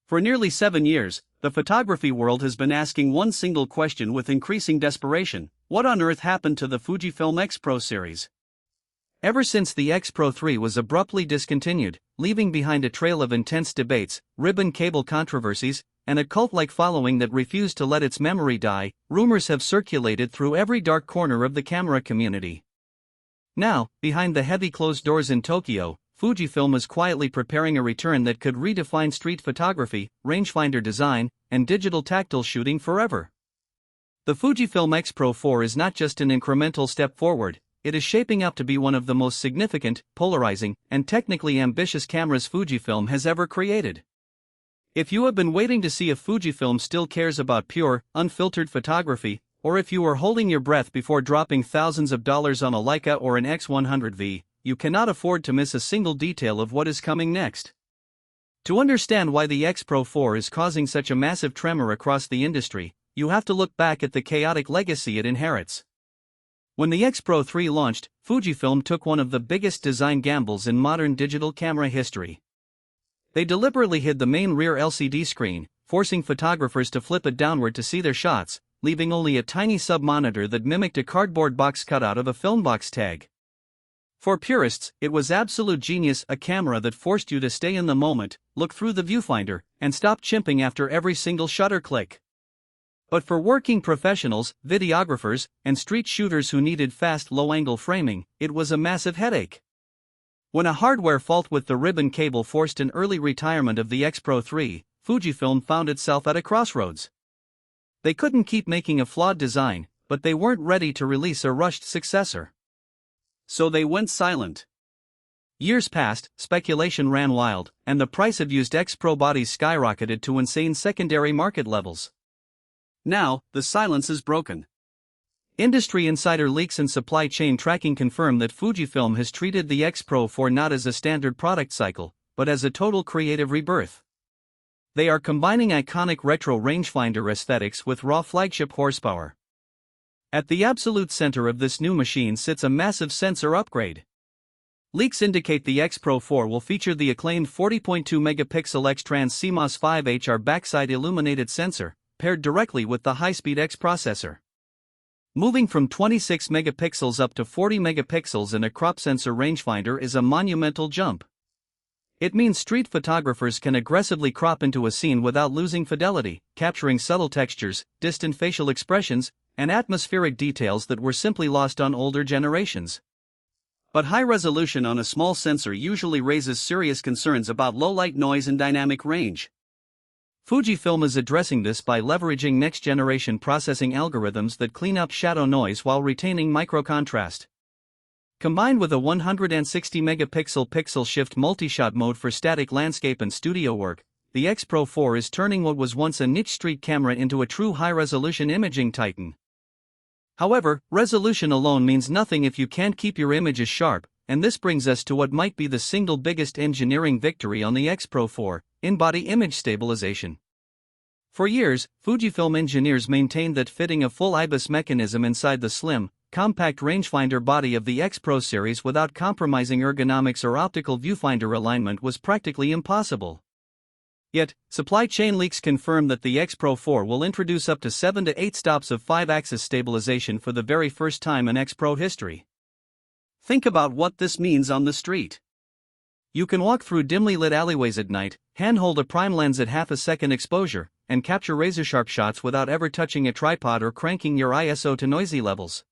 For nearly 7 years, the photography world has been asking one single question with increasing desperation: what on earth happened to the Fujifilm X Pro series? Ever since the X Pro 3 was abruptly discontinued, leaving behind a trail of intense debates, ribbon cable controversies, and a cult-like following that refused to let its memory die, rumors have circulated through every dark corner of the camera community. Now, behind the heavy closed doors in Tokyo, Fujifilm is quietly preparing a return that could redefine street photography, rangefinder design, and digital tactile shooting forever. The Fujifilm X Pro 4 is not just an incremental step forward, it is shaping up to be one of the most significant, polarizing, and technically ambitious cameras Fujifilm has ever created. If you have been waiting to see if Fujifilm still cares about pure, unfiltered photography, or if you are holding your breath before dropping thousands of dollars on a Leica or an X100V, you cannot afford to miss a single detail of what is coming next. To understand why the X Pro 4 is causing such a massive tremor across the industry, you have to look back at the chaotic legacy it inherits. When the X Pro 3 launched, Fujifilm took one of the biggest design gambles in modern digital camera history. They deliberately hid the main rear LCD screen, forcing photographers to flip it downward to see their shots, leaving only a tiny sub-monitor that mimicked a cardboard box cutout of a film box tag. For purists, it was absolute genius, a camera that forced you to stay in the moment, look through the viewfinder, and stop chimping after every single shutter click. But for working professionals, videographers, and street shooters who needed fast low-angle framing, it was a massive headache. When a hardware fault with the ribbon cable forced an early retirement of the X Pro 3, Fujifilm found itself at a crossroads. They couldn't keep making a flawed design, but they weren't ready to release a rushed successor. So they went silent. Years passed, speculation ran wild, and the price of used X Pro bodies skyrocketed to insane secondary market levels. Now, the silence is broken. Industry insider leaks and supply chain tracking confirm that Fujifilm has treated the X Pro 4 not as a standard product cycle, but as a total creative rebirth. They are combining iconic retro rangefinder aesthetics with raw flagship horsepower. At the absolute center of this new machine sits a massive sensor upgrade. Leaks indicate the X Pro 4 will feature the acclaimed 40.2-megapixel X-Trans CMOS 5HR backside illuminated sensor, paired directly with the high-speed X processor. Moving from 26 megapixels up to 40 megapixels in a crop sensor rangefinder is a monumental jump. It means street photographers can aggressively crop into a scene without losing fidelity, capturing subtle textures, distant facial expressions, and atmospheric details that were simply lost on older generations. But high resolution on a small sensor usually raises serious concerns about low light noise and dynamic range. Fujifilm is addressing this by leveraging next-generation processing algorithms that clean up shadow noise while retaining microcontrast. Combined with a 160-megapixel pixel shift multi-shot mode for static landscape and studio work, the X Pro 4 is turning what was once a niche street camera into a true high-resolution imaging titan. However, resolution alone means nothing if you can't keep your images sharp, and this brings us to what might be the single biggest engineering victory on the X Pro 4, in-body image stabilization. For years, Fujifilm engineers maintained that fitting a full IBIS mechanism inside the slim, compact rangefinder body of the X Pro series without compromising ergonomics or optical viewfinder alignment was practically impossible. Yet, supply chain leaks confirm that the X Pro 4 will introduce up to 7 to 8 stops of 5-axis stabilization for the very first time in X Pro history. Think about what this means on the street. You can walk through dimly lit alleyways at night, handhold a prime lens at half a second exposure, and capture razor-sharp shots without ever touching a tripod or cranking your ISO to noisy levels.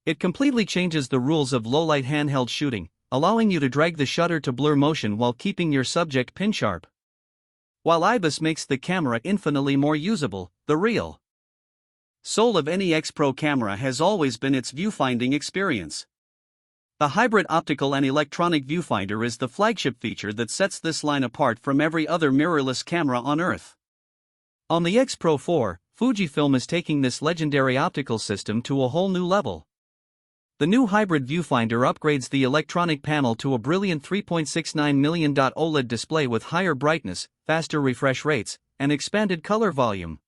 It completely changes the rules of low-light handheld shooting, allowing you to drag the shutter to blur motion while keeping your subject pin-sharp. While IBIS makes the camera infinitely more usable, the real soul of any X Pro camera has always been its viewfinding experience. The hybrid optical and electronic viewfinder is the flagship feature that sets this line apart from every other mirrorless camera on Earth. On the X Pro 4, Fujifilm is taking this legendary optical system to a whole new level. The new hybrid viewfinder upgrades the electronic panel to a brilliant 3.69 million OLED display with higher brightness, faster refresh rates, and expanded color volume.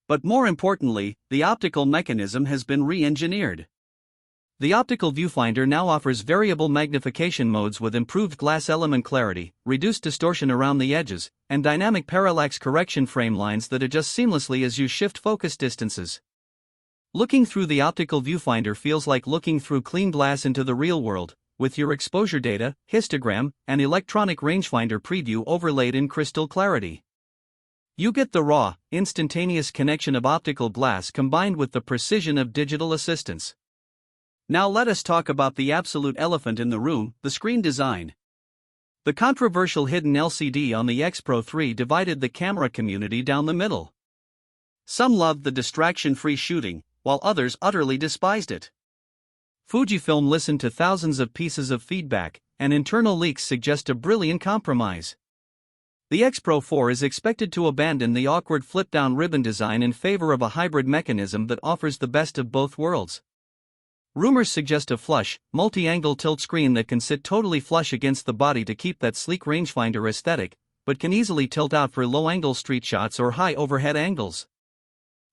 But more importantly, the optical mechanism has been re-engineered. The optical viewfinder now offers variable magnification modes with improved glass element clarity, reduced distortion around the edges, and dynamic parallax correction frame lines that adjust seamlessly as you shift focus distances. Looking through the optical viewfinder feels like looking through clean glass into the real world, with your exposure data, histogram, and electronic rangefinder preview overlaid in crystal clarity. You get the raw, instantaneous connection of optical glass combined with the precision of digital assistance. Now let us talk about the absolute elephant in the room, the screen design. The controversial hidden LCD on the X Pro 3 divided the camera community down the middle. Some loved the distraction-free shooting, while others utterly despised it. Fujifilm listened to thousands of pieces of feedback, and internal leaks suggest a brilliant compromise. The X Pro 4 is expected to abandon the awkward flip-down ribbon design in favor of a hybrid mechanism that offers the best of both worlds. Rumors suggest a flush, multi-angle tilt screen that can sit totally flush against the body to keep that sleek rangefinder aesthetic, but can easily tilt out for low-angle street shots or high overhead angles.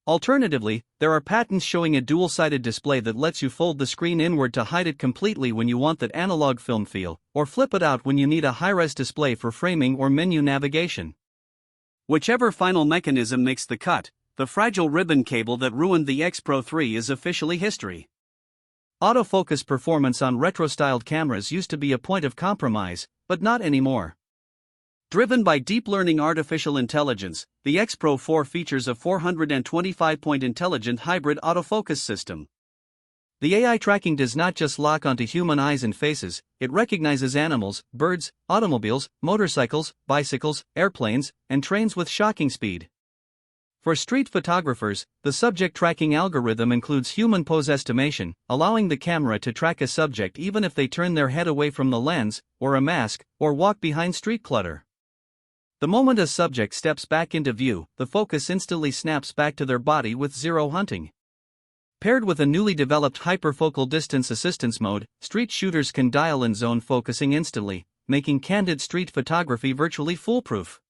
Alternatively, there are patents showing a dual-sided display that lets you fold the screen inward to hide it completely when you want that analog film feel, or flip it out when you need a high-res display for framing or menu navigation. Whichever final mechanism makes the cut, the fragile ribbon cable that ruined the X Pro 3 is officially history. Autofocus performance on retro-styled cameras used to be a point of compromise, but not anymore. Driven by deep learning artificial intelligence, the X Pro 4 features a 425-point intelligent hybrid autofocus system. The AI tracking does not just lock onto human eyes and faces, it recognizes animals, birds, automobiles, motorcycles, bicycles, airplanes, and trains with shocking speed. For street photographers, the subject tracking algorithm includes human pose estimation, allowing the camera to track a subject even if they turn their head away from the lens, or a mask, or walk behind street clutter. The moment a subject steps back into view, the focus instantly snaps back to their body with zero hunting. Paired with a newly developed hyperfocal distance assistance mode, street shooters can dial in zone focusing instantly, making candid street photography virtually foolproof.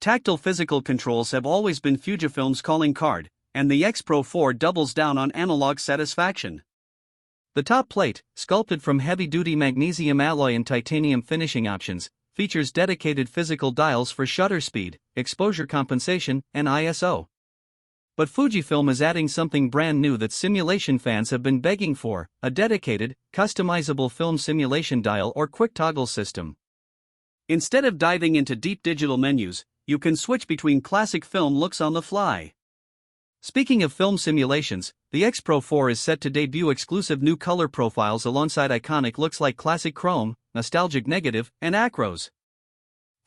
Tactile physical controls have always been Fujifilm's calling card, and the X Pro 4 doubles down on analog satisfaction. The top plate, sculpted from heavy-duty magnesium alloy and titanium finishing options, features dedicated physical dials for shutter speed, exposure compensation, and ISO. But Fujifilm is adding something brand new that simulation fans have been begging for: a dedicated, customizable film simulation dial or quick toggle system. Instead of diving into deep digital menus, you can switch between classic film looks on the fly. Speaking of film simulations, the X Pro 4 is set to debut exclusive new color profiles alongside iconic looks like classic chrome, nostalgic negative, and acros.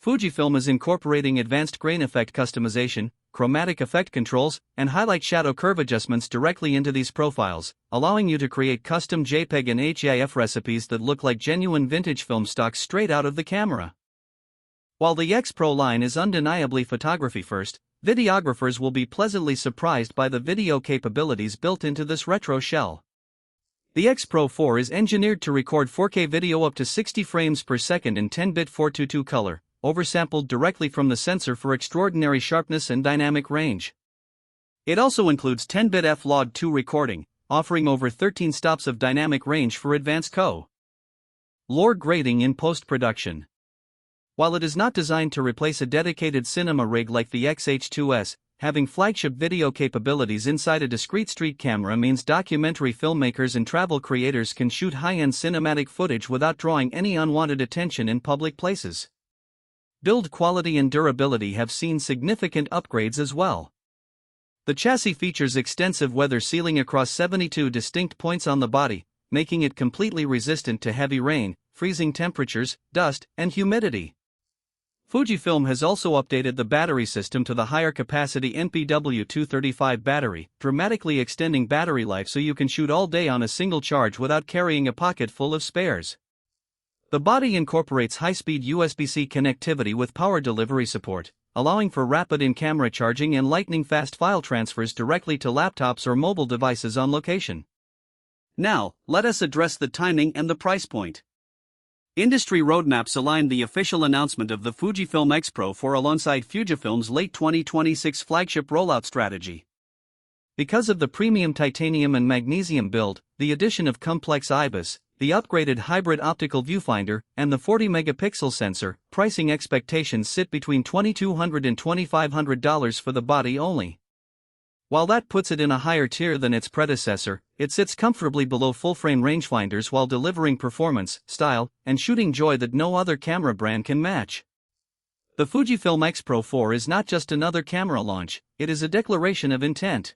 Fujifilm is incorporating advanced grain effect customization, chromatic effect controls, and highlight shadow curve adjustments directly into these profiles, allowing you to create custom JPEG and HEIF recipes that look like genuine vintage film stock straight out of the camera. While the X Pro line is undeniably photography first, videographers will be pleasantly surprised by the video capabilities built into this retro shell. The X Pro 4 is engineered to record 4K video up to 60 frames per second in 10-bit 422 color, oversampled directly from the sensor for extraordinary sharpness and dynamic range. It also includes 10-bit F-Log2 recording, offering over 13 stops of dynamic range for advanced co-lore grading in post-production. While it is not designed to replace a dedicated cinema rig like the XH2S, having flagship video capabilities inside a discrete street camera means documentary filmmakers and travel creators can shoot high-end cinematic footage without drawing any unwanted attention in public places. Build quality and durability have seen significant upgrades as well. The chassis features extensive weather sealing across 72 distinct points on the body, making it completely resistant to heavy rain, freezing temperatures, dust, and humidity. Fujifilm has also updated the battery system to the higher capacity NPW235 battery, dramatically extending battery life so you can shoot all day on a single charge without carrying a pocket full of spares. The body incorporates high-speed USB-C connectivity with power delivery support, allowing for rapid in-camera charging and lightning-fast file transfers directly to laptops or mobile devices on location. Now, let us address the timing and the price point. Industry roadmaps align the official announcement of the Fujifilm X Pro 4 alongside Fujifilm's late 2026 flagship rollout strategy. Because of the premium titanium and magnesium build, the addition of complex IBIS, the upgraded hybrid optical viewfinder, and the 40-megapixel sensor, pricing expectations sit between $2,200 and $2,500 for the body only. While that puts it in a higher tier than its predecessor, it sits comfortably below full-frame rangefinders while delivering performance, style, and shooting joy that no other camera brand can match. The Fujifilm X Pro 4 is not just another camera launch, it is a declaration of intent.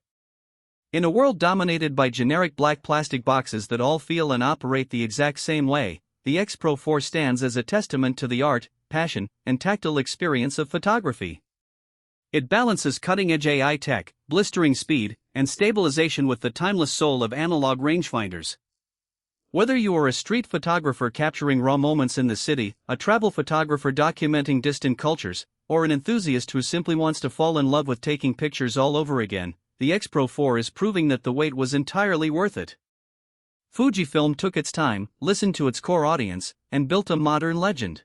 In a world dominated by generic black plastic boxes that all feel and operate the exact same way, the X Pro 4 stands as a testament to the art, passion, and tactile experience of photography. It balances cutting-edge AI tech, blistering speed, and stabilization with the timeless soul of analog rangefinders. Whether you are a street photographer capturing raw moments in the city, a travel photographer documenting distant cultures, or an enthusiast who simply wants to fall in love with taking pictures all over again, the X Pro 4 is proving that the wait was entirely worth it. Fujifilm took its time, listened to its core audience, and built a modern legend.